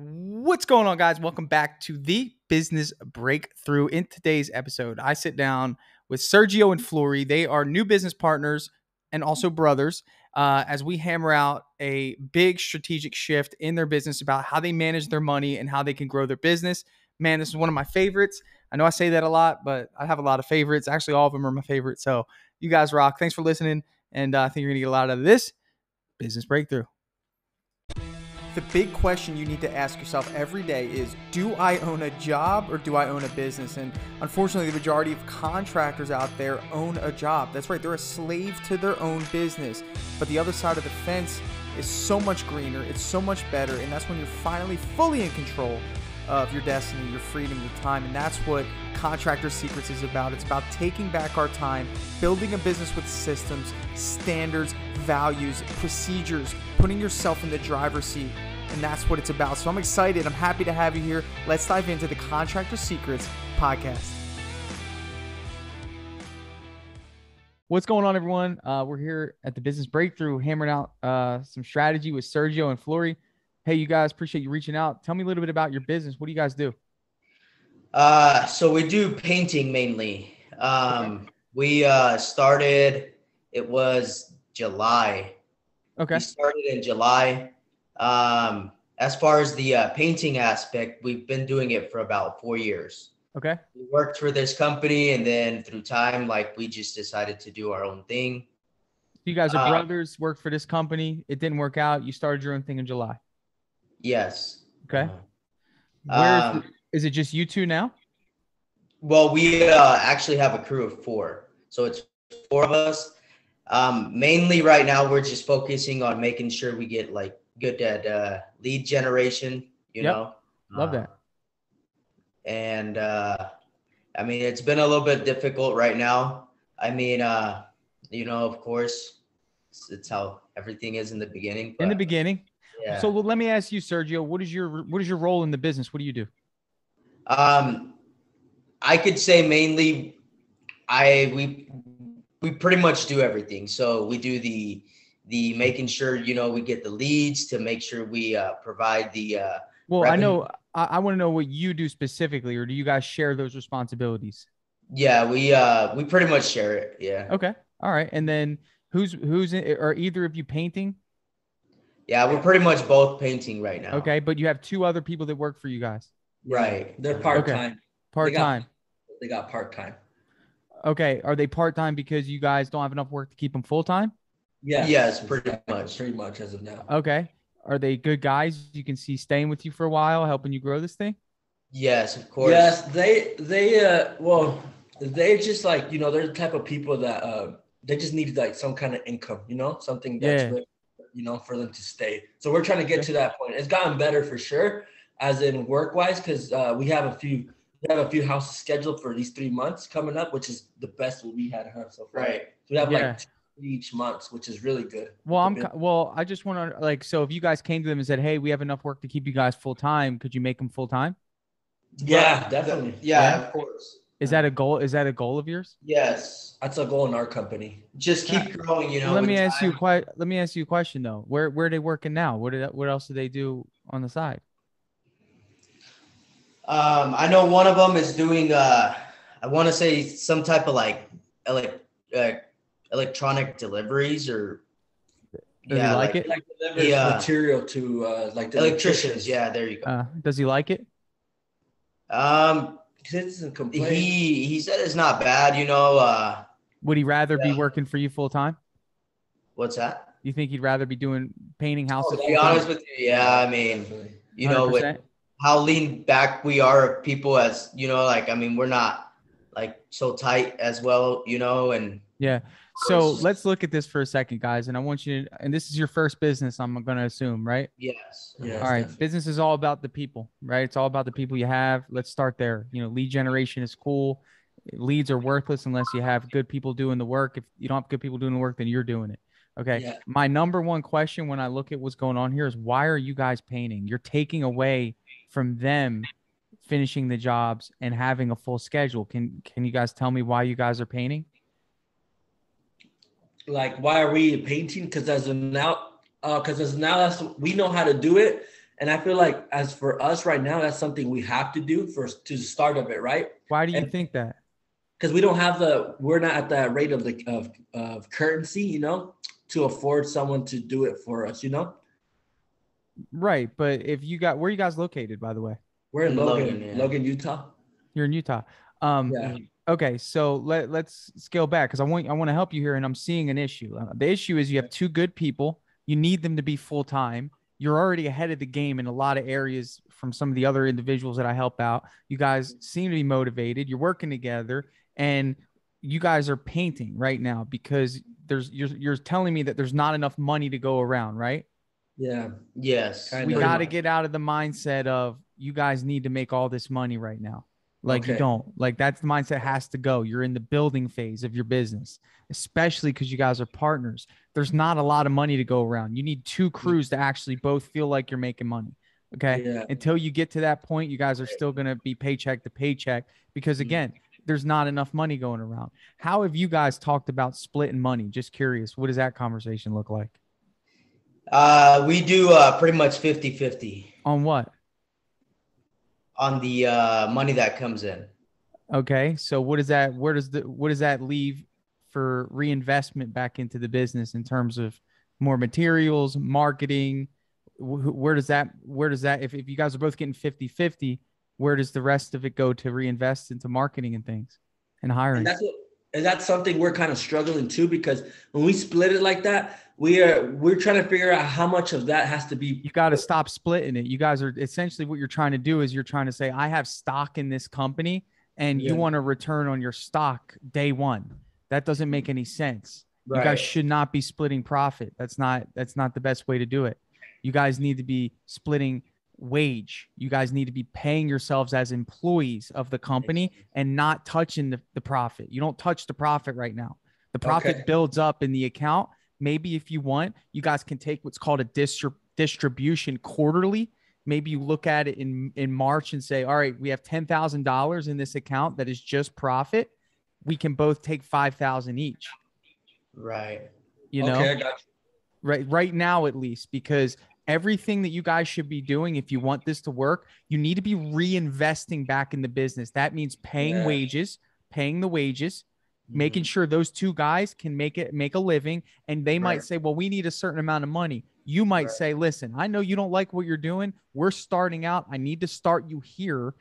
What's going on, guys? Welcome back to the Business Breakthrough. In today's episode, I sit down with Sergio and Flory. They are new business partners and also brothers as we hammer out a big strategic shift in their business about how they manage their money and how they can grow their business. Man, this is one of my favorites. I know I say that a lot, but I have a lot of favorites. Actually, all of them are my favorite. So you guys rock. Thanks for listening. And I think you're going to get a lot out of this Business Breakthrough. The big question you need to ask yourself every day is, do I own a job or do I own a business? And unfortunately, the majority of contractors out there own a job. That's right, they're a slave to their own business. But the other side of the fence is so much greener, it's so much better, and that's when you're finally fully in control of your destiny, your freedom, your time. And that's what Contractor Secrets is about. It's about taking back our time, building a business with systems, standards, values, procedures, putting yourself in the driver's seat. And that's what it's about. So I'm excited. I'm happy to have you here. Let's dive into the Contractor Secrets podcast. What's going on, everyone? We're here at the Business Breakthrough, hammering out some strategy with Sergio and Flory. Hey, you guys, appreciate you reaching out. Tell me a little bit about your business. What do you guys do? So we do painting mainly. We started, it was July. Okay. We started in July. As far as the painting aspect, we've been doing it for about 4 years. Okay. We worked for this company, and then through time, we just decided to do our own thing. You guys are brothers, worked for this company. It didn't work out. You started your own thing in July. Yes. Okay. Is it just you two now? Well, we actually have a crew of 4. So it's 4 of us. Mainly right now, we're just focusing on making sure we get good at lead generation, you know. Love that. And I mean, it's been a little bit difficult right now. I mean, of course, it's how everything is in the beginning. In the beginning. Yeah. So let me ask you, Sergio, what is your role in the business? What do you do? I could say mainly we pretty much do everything. So we do the making sure, we get the leads, to make sure we provide the well, revenue. I want to know what you do specifically, or do you guys share those responsibilities? Yeah, we pretty much share it. Yeah. Okay. All right. And then who's are either of you painting? Yeah, we're pretty much both painting right now. Okay, but you have 2 other people that work for you guys. Right. They're part-time. Okay. Part-time. They got part-time. Okay. Are they part-time because you guys don't have enough work to keep them full-time? Yes, pretty much. Pretty much as of now. Okay. Are they good guys you can see staying with you for a while, helping you grow this thing? Yes, of course. Yes, they just they're the type of people that they just need some kind of income, something that's really, for them to stay. So we're trying to get to that point. It's gotten better for sure, as in work-wise, because we have a few houses scheduled for these 3 months coming up, which is the best we had so far. Right. So we have 2 each month, which is really good. Well, I just want to so if you guys came to them and said, "Hey, we have enough work to keep you guys full time," could you make them full time? Yeah, definitely. Yeah, of course. Is that a goal? Is that a goal of yours? Yes, that's a goal in our company. Just keep growing. Let me ask you a question though. Where are they working now? What else do they do on the side? I know one of them is doing I want to say some type of electronic deliveries, or does he like it? Material to the electricians. Yeah, there you go. Does he like it? He doesn't complain. He said it's not bad, Would he rather be working for you full time? What's that? You think he'd rather be doing painting houses? To be honest with you, yeah. I mean, 100%? With how lean back we are of people, as I mean, we're not so tight as well, and yeah. So let's look at this for a second, guys. And I want you to, and this is your first business, I'm going to assume, right? Yes. All right. Definitely. Business is all about the people, right? It's all about the people you have. Let's start there. Lead generation is cool. Leads are worthless unless you have good people doing the work. If you don't have good people doing the work, then you're doing it. Okay. Yeah. My number one question when I look at what's going on here is, why are you guys painting? You're taking away from them finishing the jobs and having a full schedule. Can you guys tell me why you guys are painting? Why are we painting? Because as of now that's we know how to do it, And I feel like as for us right now, that's something we have to do to start of it, right? Why do you think that? Because we're not at that rate of currency, you know, to afford someone to do it for us, you know? Right. But if you got, where are you guys located, by the way? We're in Logan, yeah. Logan, Utah. You're in Utah. Yeah. Okay, so let's scale back because I want to help you here, and I'm seeing an issue. The issue is you have two good people. You need them to be full time. You're already ahead of the game in a lot of areas from some of the other individuals that I help out. You guys seem to be motivated. You're working together, and you guys are painting right now because you're telling me that there's not enough money to go around, right? Yeah. Yes. We got to get out of the mindset of you guys need to make all this money right now. Like you don't. Like that's the mindset has to go. You're in the building phase of your business, especially because you guys are partners. There's not a lot of money to go around. You need two crews to actually both feel like you're making money. Okay. Yeah. Until you get to that point, you guys are still going to be paycheck to paycheck because again, there's not enough money going around. How have you guys talked about splitting money? Just curious. What does that conversation look like? We do pretty much 50-50 On what? on the money that comes in. Okay. So what does that, what does that leave for reinvestment back into the business in terms of more materials, marketing? Where does that, if you guys are both getting 50-50, where does the rest of it go to reinvest into marketing and things and hiring? And that's something we're kind of struggling too, because when we split it like that, we're trying to figure out how much of that has to be. You got to stop splitting it. You guys are essentially what you're trying to do is you're trying to say, I have stock in this company and you want to return on your stock day one. That doesn't make any sense. Right. You guys should not be splitting profit. That's not the best way to do it. You guys need to be splitting wage. You guys need to be paying yourselves as employees of the company and not touching the profit. You don't touch the profit right now. The profit builds up in the account. Maybe if you want, you guys can take what's called a distribution quarterly. Maybe you look at it in March and say, all right, we have $10,000 in this account that is just profit. We can both take 5,000 each. Right. You know, I got you. Right now, at least, because everything that you guys should be doing, if you want this to work, you need to be reinvesting back in the business. That means paying wages, paying the wages, making sure those two guys can make a living. And they might say, well, we need a certain amount of money. You might say, listen, I know you don't like what you're doing. We're starting out. I need to start you here.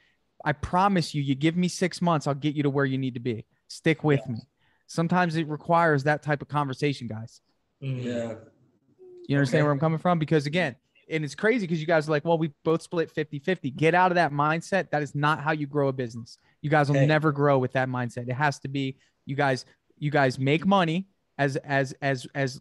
I promise you, you give me 6 months, I'll get you to where you need to be. Stick with me. Sometimes it requires that type of conversation, guys. Yeah. You understand where I'm coming from? Because again, and it's crazy because you guys are like, well, we both split 50-50. Get out of that mindset. That is not how you grow a business. You guys will never grow with that mindset. It has to be you guys make money as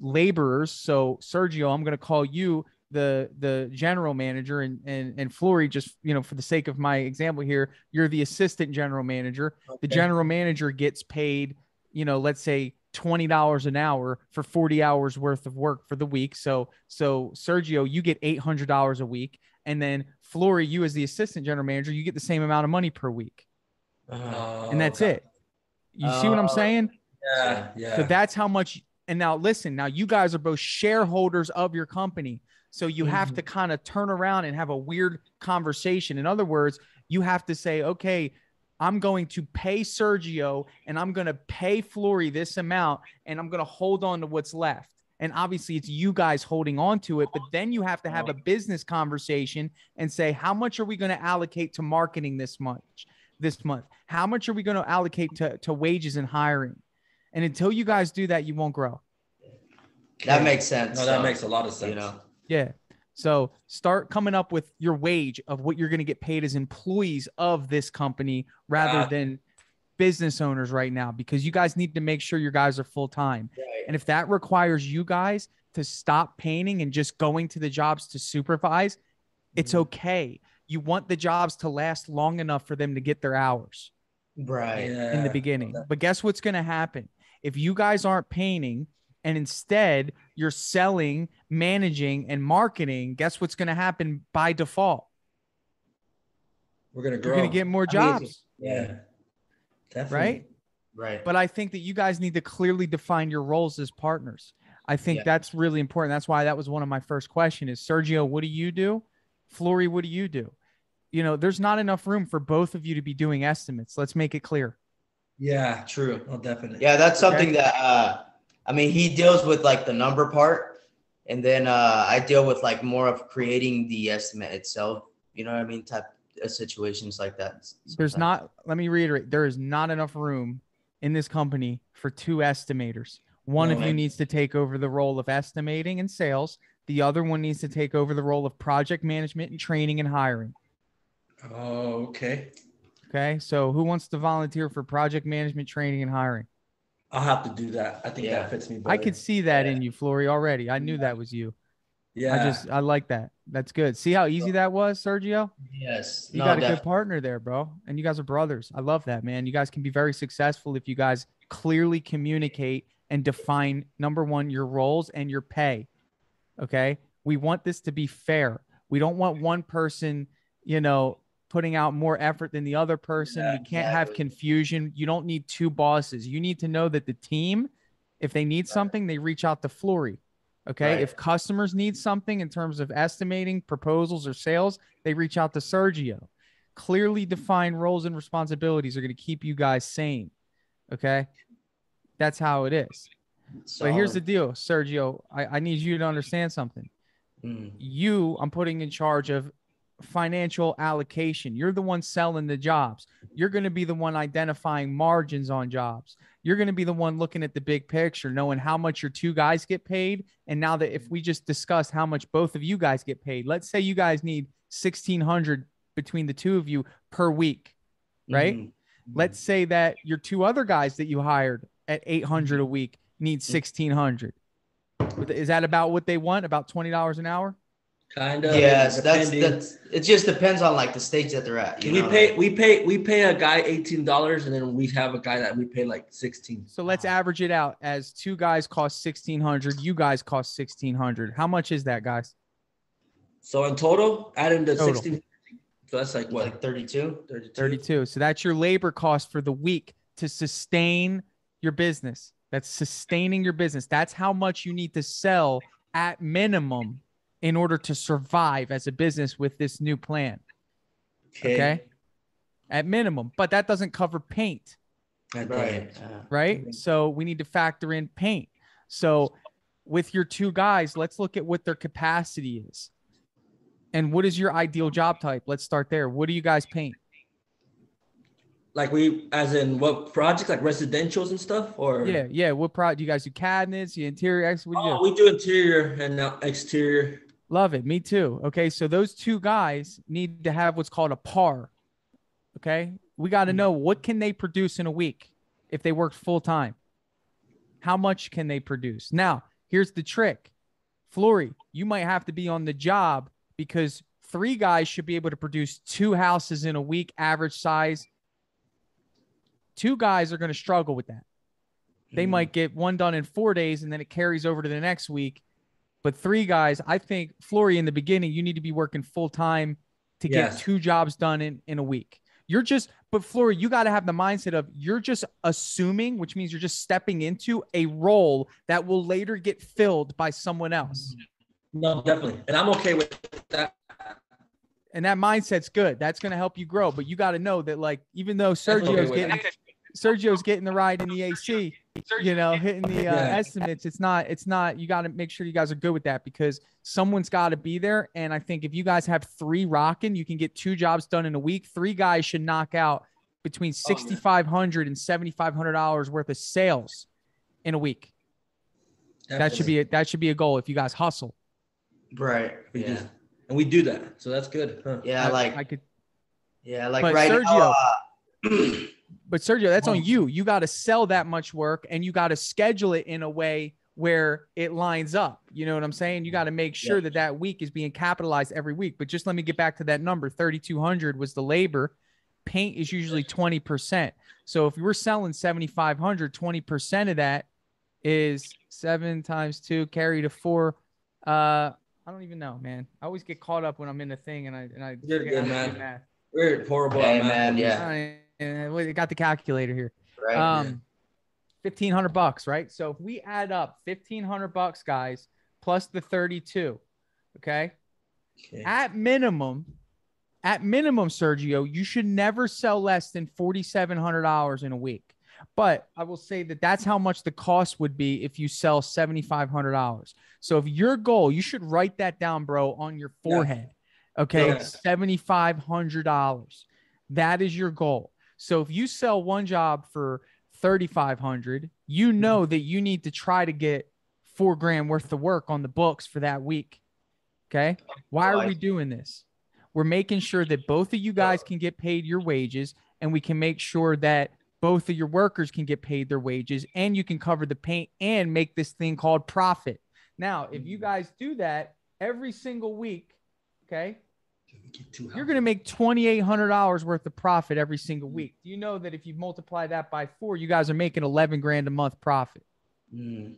laborers. So Sergio, I'm going to call you the general manager and Flory, just, you know, for the sake of my example here, you're the assistant general manager. The general manager gets paid, you know, let's say $20 an hour for 40 hours worth of work for the week. So Sergio, you get $800 a week. And then Flory, you as the assistant general manager, you get the same amount of money per week. And that's it. You see what I'm saying? Yeah. So that's how much. And now listen, now you guys are both shareholders of your company. So you have to kind of turn around and have a weird conversation. In other words, you have to say, okay, I'm going to pay Sergio and I'm going to pay Flory this amount and I'm going to hold on to what's left. And obviously it's you guys holding on to it, but then you have to have a business conversation and say, how much are we going to allocate to marketing this month? How much are we going to allocate to wages and hiring? And until you guys do that, you won't grow. That makes sense. No, that makes a lot of sense. You know? Yeah. So start coming up with your wage of what you're going to get paid as employees of this company rather than business owners right now, because you guys need to make sure your guys are full time. Right. And if that requires you guys to stop painting and just going to the jobs to supervise, it's okay. You want the jobs to last long enough for them to get their hours in the beginning. But guess what's going to happen? If you guys aren't painting and instead you're selling, managing, and marketing, guess what's going to happen by default? We're going to grow. You're going to get more jobs. Definitely. Right. But I think that you guys need to clearly define your roles as partners. I think that's really important. That's why that was one of my first questions is, Sergio, what do you do? Flory, what do you do? You know, there's not enough room for both of you to be doing estimates. Let's make it clear. Yeah, true. Oh, definitely. Yeah, that's something that I mean, he deals with like the number part, and then I deal with like more of creating the estimate itself. You know what I mean? Type of situations like that. Sometimes. There's not, let me reiterate, there is not enough room in this company for two estimators. One of you needs to take over the role of estimating and sales. The other one needs to take over the role of project management and training and hiring. Oh, okay. Okay. So who wants to volunteer for project management, training, and hiring? I'll have to do that. I think that fits me better. I could see that in you, Flory, already. I knew that was you. Yeah. I like that. That's good. See how easy that was, Sergio? Yes. You got a good partner there, bro. And you guys are brothers. I love that, man. You guys can be very successful if you guys clearly communicate and define, number one, your roles and your pay. Okay. We want this to be fair. We don't want one person, you know, putting out more effort than the other person. We can't have confusion. You don't need two bosses. You need to know that the team, if they need something, they reach out to Flory. Okay. Right. If customers need something in terms of estimating proposals or sales, they reach out to Sergio. Clearly defined roles and responsibilities are going to keep you guys sane. Okay. That's how it is. But here's the deal, Sergio. I need you to understand something. I'm putting in charge of financial allocation. You're the one selling the jobs. You're going to be the one identifying margins on jobs. You're going to be the one looking at the big picture, knowing how much your two guys get paid. And now that if we just discussed how much both of you guys get paid, let's say you guys need $1,600 between the two of you per week, right? Let's say that your two other guys that you hired at $800 a week need $1,600. Is that about what they want? About $20 an hour? Kind of. Yes, that's it. Just depends on like the stage that they're at. We pay a guy $18, and then we have a guy that we pay like $16. So let's average it out as two guys cost $1,600. You guys cost $1,600. How much is that, guys? So in total, adding the 16, so that's like what? Like 32? 32. So that's your labor cost for the week to sustain your business. That's sustaining your business. That's how much you need to sell at minimum in order to survive as a business with this new plan. Okay. At minimum, but that doesn't cover paint. Right. So we need to factor in paint. So with your two guys, let's look at what their capacity is. And what is your ideal job type? Let's start there. What do you guys paint? Like as in what projects, like residentials and stuff, or yeah. What project? You guys do cabinets, you interior? What do you do? We do interior and exterior. Love it. Me too. Okay, so those two guys need to have what's called a par. Okay, we got to know what can they produce in a week if they work full time. How much can they produce? Now, here's the trick, Flory. You might have to be on the job because three guys should be able to produce two houses in a week, average size. Two guys are going to struggle with that. They might get one done in 4 days and then it carries over to the next week. But three guys, I think, Flory, in the beginning, you need to be working full time to get two jobs done in a week. But Flory, you got to have the mindset of you're just assuming, which means you're just stepping into a role that will later get filled by someone else. No, definitely. And I'm okay with that. And that mindset's good. That's going to help you grow. But you got to know that, like, even though Sergio's getting the ride in the AC, you know, hitting the estimates, it's not, you got to make sure you guys are good with that because someone's got to be there. And I think if you guys have three rocking, you can get two jobs done in a week. Three guys should knock out between $6,500 and $7,500 worth of sales in a week. Definitely. That should be a goal if you guys hustle. Right. Yeah. And we do that. So that's good. Huh? Yeah. Right Sergio, now. But Sergio, that's on you. You got to sell that much work and you got to schedule it in a way where it lines up. You know what I'm saying? You got to make sure that week is being capitalized every week. But just let me get back to that number. 3,200 was the labor. Paint is usually 20%. So if we're selling 7,500, 20% of that is 7 times 2 carry to 4. I don't even know, man. I always get caught up when I'm in the thing and I You're good, man. Math. We're horrible at math. I got the calculator here. Right. $1,500, right? So if we add up $1,500, guys, plus the 32, okay? Okay. At minimum, Sergio, you should never sell less than $4,700 in a week. But I will say that that's how much the cost would be if you sell $7,500. So if your goal, you should write that down, bro, on your forehead. Okay, Yeah. $7,500. That is your goal. So if you sell one job for $3,500, you know that you need to try to get $4,000 worth of work on the books for that week. Okay. Why are we doing this? We're making sure that both of you guys can get paid your wages, and we can make sure that both of your workers can get paid their wages, and you can cover the paint and make this thing called profit. Now, if you guys do that every single week, okay, you're going to make $2,800 worth of profit every single week. Do you know that if you multiply that by 4, you guys are making $11,000 a month profit? And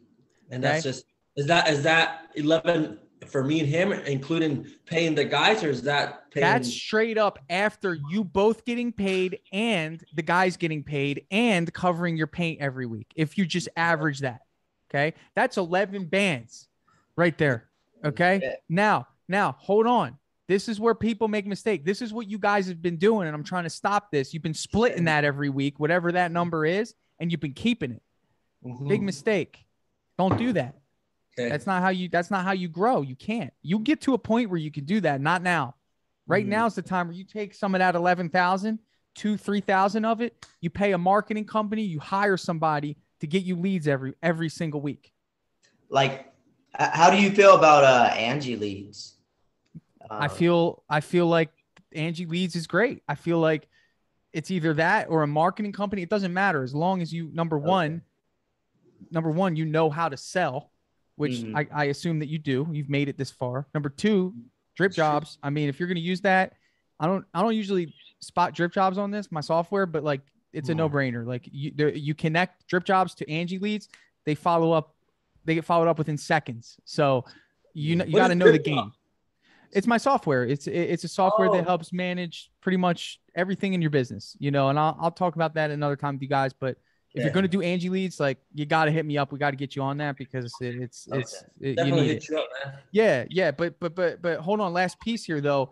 that's just, is that 11 for me and him, including paying the guys, or is that paying? That's straight up after you both getting paid and the guys getting paid and covering your paint every week. If you just average that, okay, that's 11 bands right there. Okay. Now, hold on. This is where people make mistakes. This is what you guys have been doing, and I'm trying to stop this. You've been splitting that every week, whatever that number is, and you've been keeping it. Big mistake. Don't do that. Okay. That's not how you grow. You can't. You get to a point where you can do that. Not now. Right now is the time where you take some of that 11,000, 3,000 of it. You pay a marketing company. You hire somebody to get you leads every single week. Like, how do you feel about Angie leads? I feel like Angie leads is great. I feel like it's either that or a marketing company. It doesn't matter as long as you number one, you know how to sell, which I assume that you do. You've made it this far. Number 2, Dripjobs. I mean, if you're going to use that, I don't usually spot Dripjobs on my software, but like it's a no-brainer. Like you connect Dripjobs to Angie leads, they get followed up within seconds. So you got to know the game. It's my software. It's a software that helps manage pretty much everything in your business, and I'll talk about that another time with you guys. But if you're going to do Angie leads, like, you got to hit me up. We got to get you on that because you need it. You up, man. Yeah. But hold on. Last piece here though,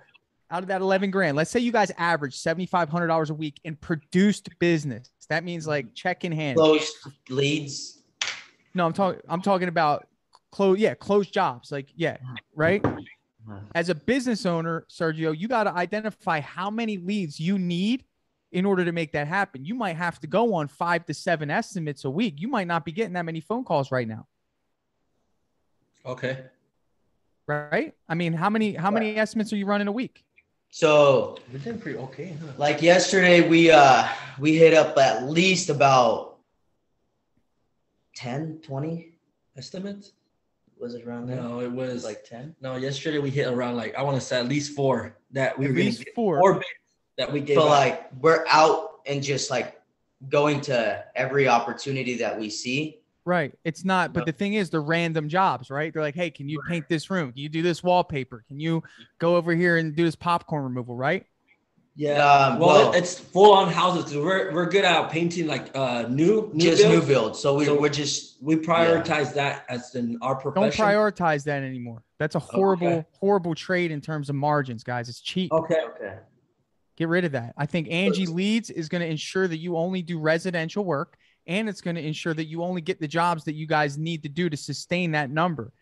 out of that $11,000, let's say you guys average $7,500 a week in produced business. That means like check in hand. Closed leads. No, I'm talking about closed jobs. Like, right. As a business owner, Sergio, you got to identify how many leads you need in order to make that happen. You might have to go on 5 to 7 estimates a week. You might not be getting that many phone calls right now. Okay. Right? I mean, how many estimates are you running a week? So we're doing pretty okay. Huh? Like yesterday, we hit up at least about 10, 20 estimates. Was it around there? No, it was like 10. No, yesterday we hit around, like, I want to say at least 4 that we at were least get 4 bids that we gave. So like we're out and just like going to every opportunity that we see. Right. It's not, but the thing is, they're random jobs, right? They're like, hey, can you paint this room? Can you do this wallpaper? Can you go over here and do this popcorn removal, right? Yeah. Well, it's full on houses because we're good at painting like new builds. So we prioritize that as in our profession. Don't prioritize that anymore. That's a horrible trade in terms of margins, guys. It's cheap. Okay. Get rid of that. I think Angie Leads is going to ensure that you only do residential work, and it's going to ensure that you only get the jobs that you guys need to do to sustain that number.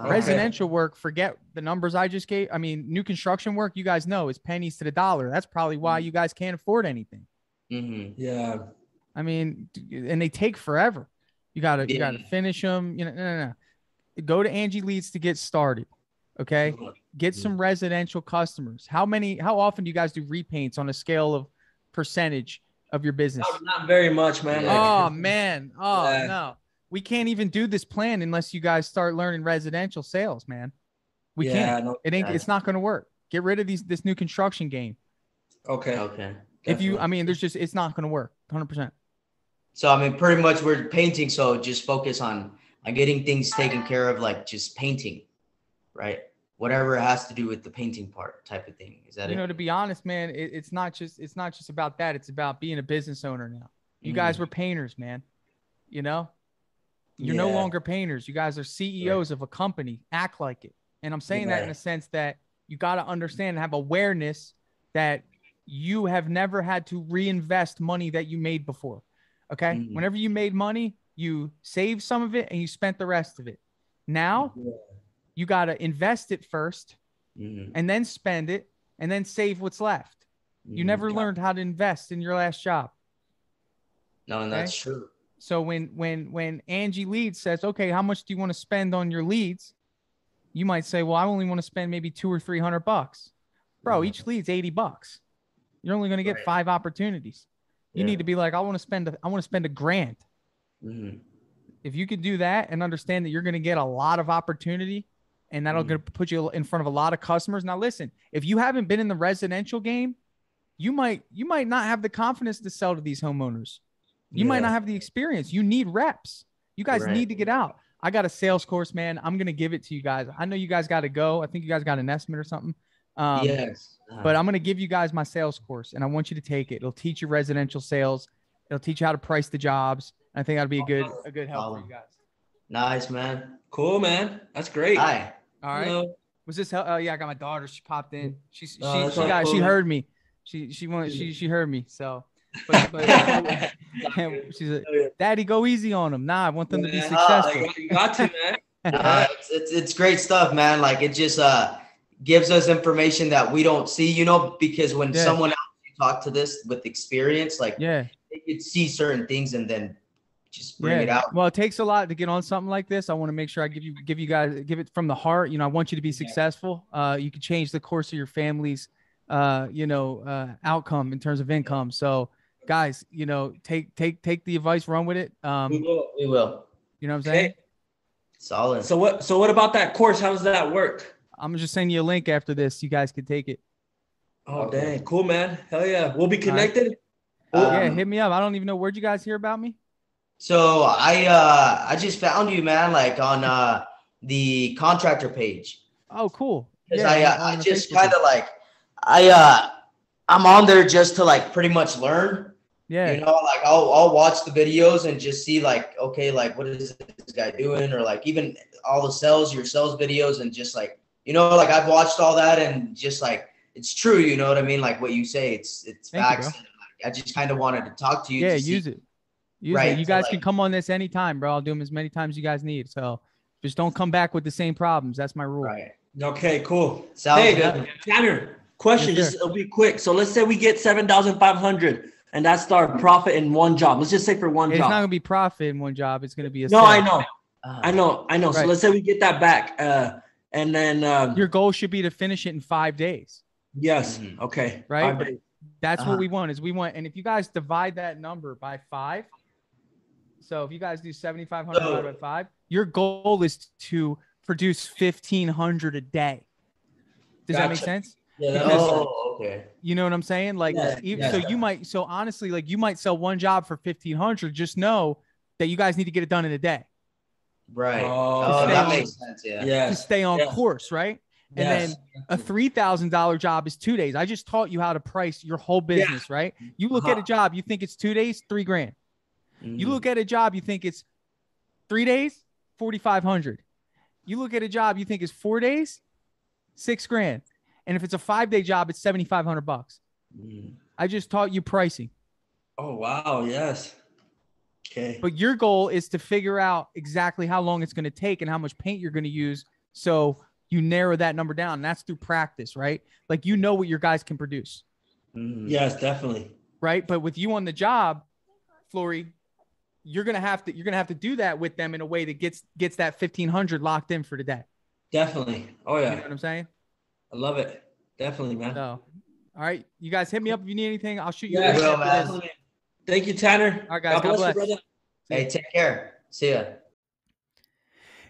Residential work, forget the numbers I just gave. I mean, new construction work, you guys know, is pennies to the dollar. That's probably why you guys can't afford anything. Yeah. I mean, and they take forever. You gotta finish them. No. Go to Angie Leads to get started. Okay. Get some residential customers. How often do you guys do repaints on a scale of percentage of your business? Not very much, man. Oh, man. Oh, no. We can't even do this plan unless you guys start learning residential sales, man. We can't. It's not going to work. Get rid of this new construction game. Okay. It's not going to work 100%. So, I mean, pretty much we're painting. So just focus on getting things taken care of, like just painting, right? Whatever it has to do with the painting part type of thing. Is that it? To be honest, man, it's not just about that. It's about being a business owner now. You guys were painters, man. You're no longer painters. You guys are CEOs of a company. Act like it. And I'm saying that in a sense that you got to understand and have awareness that you have never had to reinvest money that you made before. Okay. Whenever you made money, you saved some of it and you spent the rest of it. Now you got to invest it first and then spend it and then save what's left. You never learned how to invest in your last job. No, and that's true. So when Angie Leads says, okay, how much do you want to spend on your leads? You might say, well, I only want to spend maybe $200 or $300. Bro, each lead's $80. You're only going to get 5 opportunities. You need to be like, I want to spend $1,000. If you could do that and understand that you're going to get a lot of opportunity and that'll going to put you in front of a lot of customers. Now, listen, if you haven't been in the residential game, you might not have the confidence to sell to these homeowners. You might not have the experience. You need reps. You guys need to get out. I got a sales course, man. I'm going to give it to you guys. I know you guys got to go. I think you guys got an estimate or something. But I'm going to give you guys my sales course and I want you to take it. It'll teach you residential sales. It'll teach you how to price the jobs. I think that'll be a good help for you guys. Nice, man. Cool, man. That's great. Hi. All right. Hello. Was this yeah, I got my daughter. She popped in. She cool. heard me. She heard me. So but she's like, Daddy, go easy on them. Nah, I want them to be successful. You got to, man. It's great stuff, man. Like it just gives us information that we don't see, you know, because when someone else you talk to this with experience, like they could see certain things and then just bring it out. Well, it takes a lot to get on something like this. I want to make sure I give you guys it from the heart. You know, I want you to be successful. You can change the course of your family's outcome in terms of income. So guys, you know, take the advice, run with it. We will. You know what I'm saying? Solid. So what about that course? How does that work? I'm just sending you a link after this. You guys can take it. Oh, dang. Cool, man. Hell yeah. We'll be connected. Yeah, hit me up. I don't even know. Where'd you guys hear about me? So I just found you, man, like on the contractor page. Oh, cool. Because I just kind of like I'm on there just to like pretty much learn. Yeah. You know, like I'll watch the videos and just see like, okay, like what is this guy doing? Or like even all the your sales videos and just like, you know, like I've watched all that and just like, it's true. You know what I mean? Like what you say, it's facts. And, like, I just kind of wanted to talk to you. Yeah. Use it. You guys can come on this anytime, bro. I'll do them as many times as you guys need. So just don't come back with the same problems. That's my rule. Right. Okay, cool. Sounds good. Tanner, question, Yes, it'll be quick. So let's say we get 7,500 and that's our profit in one job. Let's just say for one job. It's not gonna be profit in one job. It's gonna be a No, sale. I know. Right. So let's say we get that back. And then your goal should be to finish it in 5 days. Yes. Okay. Right. 5 days. That's what we want and if you guys divide that number by 5, so if you guys do 7,500 divided by 5, your goal is to produce 1,500 a day. Does that make sense? Yeah. Okay. You know what I'm saying? Like, so honestly, like you might sell one job for 1,500. Just know that you guys need to get it done in a day. Right. Oh, that makes sense. Yeah. To stay on course, right? And then a $3,000 job is 2 days. I just taught you how to price your whole business, right? You look at a job, you think it's 2 days, $3,000. You look at a job, you think it's 3 days, 4,500. You look at a job, you think it's 4 days, $6,000. And if it's a 5-day job, it's $7,500. I just taught you pricing. Oh, wow. Yes. Okay. But your goal is to figure out exactly how long it's going to take and how much paint you're going to use. So you narrow that number down. And that's through practice, right? Like, you know what your guys can produce. Yes, definitely. Right. But with you on the job, Flory, you're going to have to do that with them in a way that gets that 1,500 locked in for today. Definitely. Oh yeah. You know what I'm saying? I love it. Definitely, man. So, all right. You guys hit me up if you need anything. I'll shoot you. Yeah, man. Thank you, Tanner. All right, guys. God bless. You, brother. Hey, take care. See ya.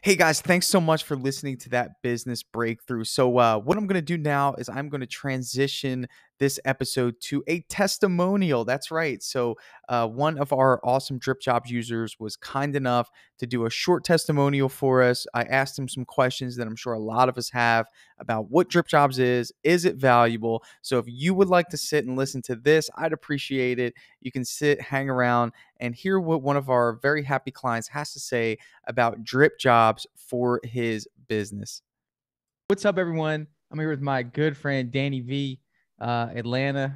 Hey guys, thanks so much for listening to that business breakthrough. So what I'm going to do now is I'm going to transition this episode to a testimonial. That's right. So one of our awesome Dripjobs users was kind enough to do a short testimonial for us. I asked him some questions that I'm sure a lot of us have about what Dripjobs is it valuable? So if you would like to sit and listen to this, I'd appreciate it. You can sit, hang around, and hear what one of our very happy clients has to say about Dripjobs for his business. What's up, everyone? I'm here with my good friend Danny V, Atlanta.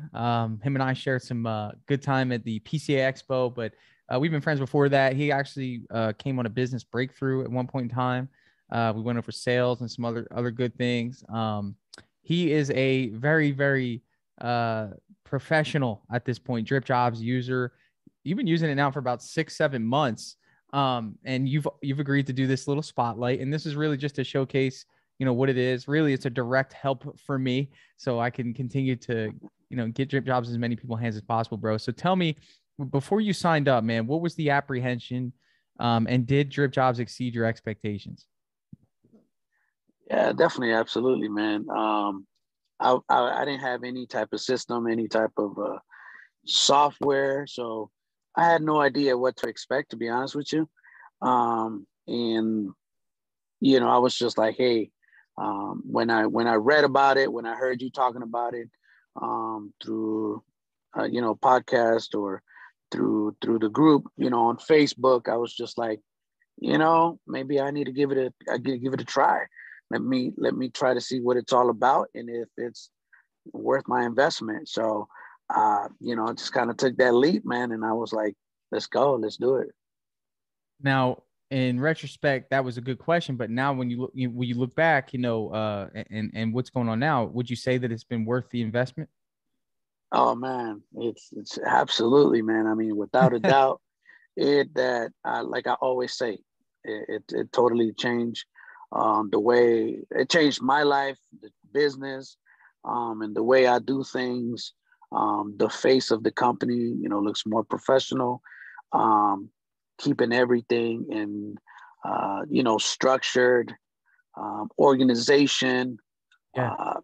Him and I shared some good time at the PCA Expo, but we've been friends before that. He actually came on a business breakthrough at one point in time. We went over sales and some other good things. He is a very professional at this point, Dripjobs user. You've been using it now for about 6-7 months. And you've agreed to do this little spotlight, and this is really just to showcase what it is. Really, it's a direct help for me so I can continue to get Dripjobs as many people's hands as possible, bro. So tell me, before you signed up, man, what was the apprehension, and did Dripjobs exceed your expectations? Yeah, definitely, absolutely, man. I didn't have any type of system, any type of software, so I had no idea what to expect, to be honest with you. And I was just like, hey, when I read about it, when I heard you talking about it through podcast or through the group, on Facebook, I was just like, maybe I need to give it a try. Let me try to see what it's all about and if it's worth my investment. So I just kind of took that leap, man, and I was like, let's go, let's do it. Now, in retrospect, that was a good question, but now when you look back, and what's going on now, would you say that it's been worth the investment? Oh man, it's absolutely, man. I mean, without a doubt, like I always say, it totally changed the way it changed my life, the business, and the way I do things. The face of the company, looks more professional. Keeping everything in, structured, organization, Yeah.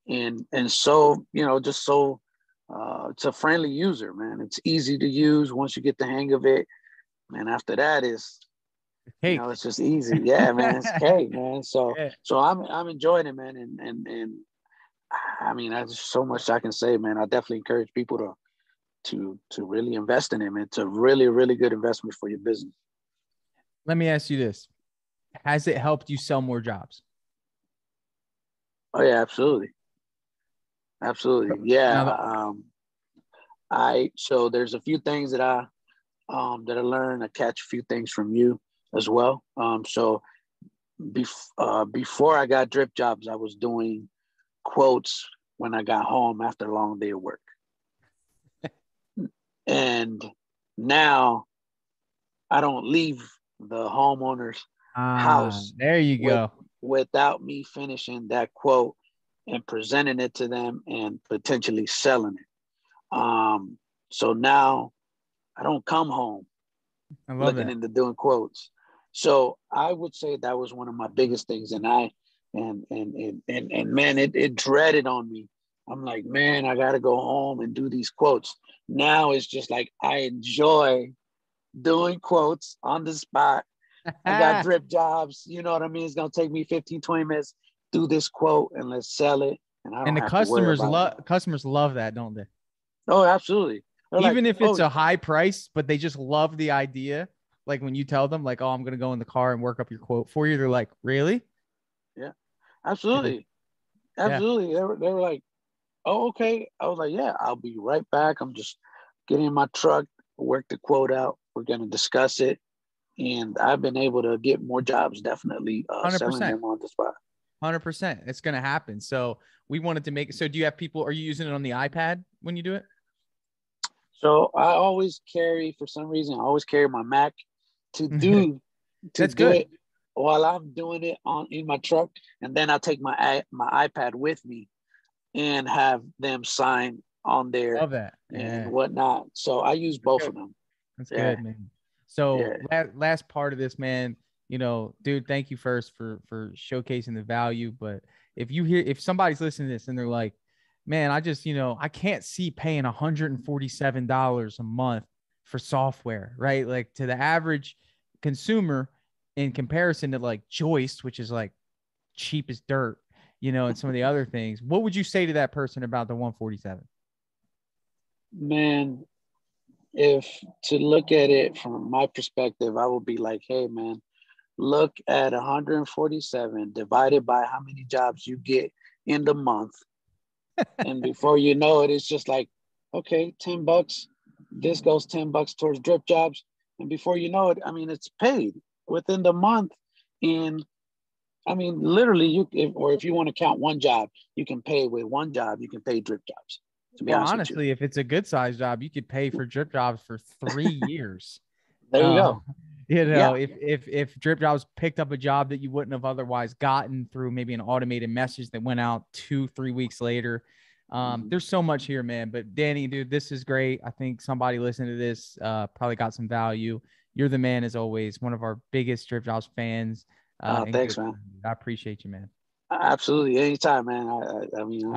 and so, just so, it's a friendly user, man. It's easy to use once you get the hang of it. And after that is, Cake. it's just easy. Yeah, man, it's cake, man. So, Yeah. so I'm enjoying it, man. And I mean, there's so much I can say, man. I definitely encourage people to really invest in it, man. It's a really, really good investment for your business. Let me ask you this. Has it helped you sell more jobs? Oh yeah, absolutely. Absolutely. Yeah. So there's a few things that I learned. I catch a few things from you as well. So before I got Dripjobs, I was doing quotes when I got home after a long day of work. And now I don't leave the homeowner's house there you go. without me finishing that quote and presenting it to them and potentially selling it. So now I don't come home looking into doing quotes. So I would say that was one of my biggest things. And man, it dreaded on me. I'm like, man, I got to go home and do these quotes. Now it's just like, I enjoy doing quotes on the spot. I got Dripjobs. You know what I mean? It's going to take me 15, 20 minutes, do this quote and let's sell it. And I don't And the have to worry about it. Customers love that, don't they? Oh, absolutely. They're Even like, if it's a high price, but they just love the idea. Like when you tell them like, oh, I'm going to go in the car and work up your quote for you. They're like, really? Yeah, absolutely. Yeah. Absolutely. They were like, oh, okay. I was like, yeah, I'll be right back. I'm just getting in my truck, work the quote out. We're going to discuss it. And I've been able to get more jobs, definitely, selling 100%. them on the spot. 100%. It's going to happen. So we wanted to make it. So do you have people, are you using it on the iPad when you do it? So I always carry, for some reason, I always carry my Mac to do That's good. it while I'm doing it in my truck. And then I take my iPad with me and have them sign on there. Love that. And whatnot. So I use both of them. That's good, man. So last part of this, man, dude, thank you first for showcasing the value. But if somebody's listening to this and they're like, man, I can't see paying $147 a month for software, right? Like to the average consumer in comparison to like Joist, which is like cheap as dirt, and some of the other things. What would you say to that person about the 147? Man, if to look at it from my perspective, I would be like, hey, man, look at 147 divided by how many jobs you get in the month. And before you know it, it's just like, okay, $10. This goes $10 towards Dripjobs. And before you know it, I mean, it's paid within the month. And I mean, literally, if you want to count one job, you can pay with one job. You can pay Dripjobs. To be honest honestly, with you. if it's a good size job, you could pay for Dripjobs for 3 years. There you go. You know, Yeah. if Dripjobs picked up a job that you wouldn't have otherwise gotten through maybe an automated message that went out 2-3 weeks later. There's so much here, man. But Danny, dude, this is great. I think somebody listening to this probably got some value. You're the man, as always, one of our biggest Dripjobs fans. Thanks, man. I appreciate you, man. Absolutely. Anytime, man. I mean,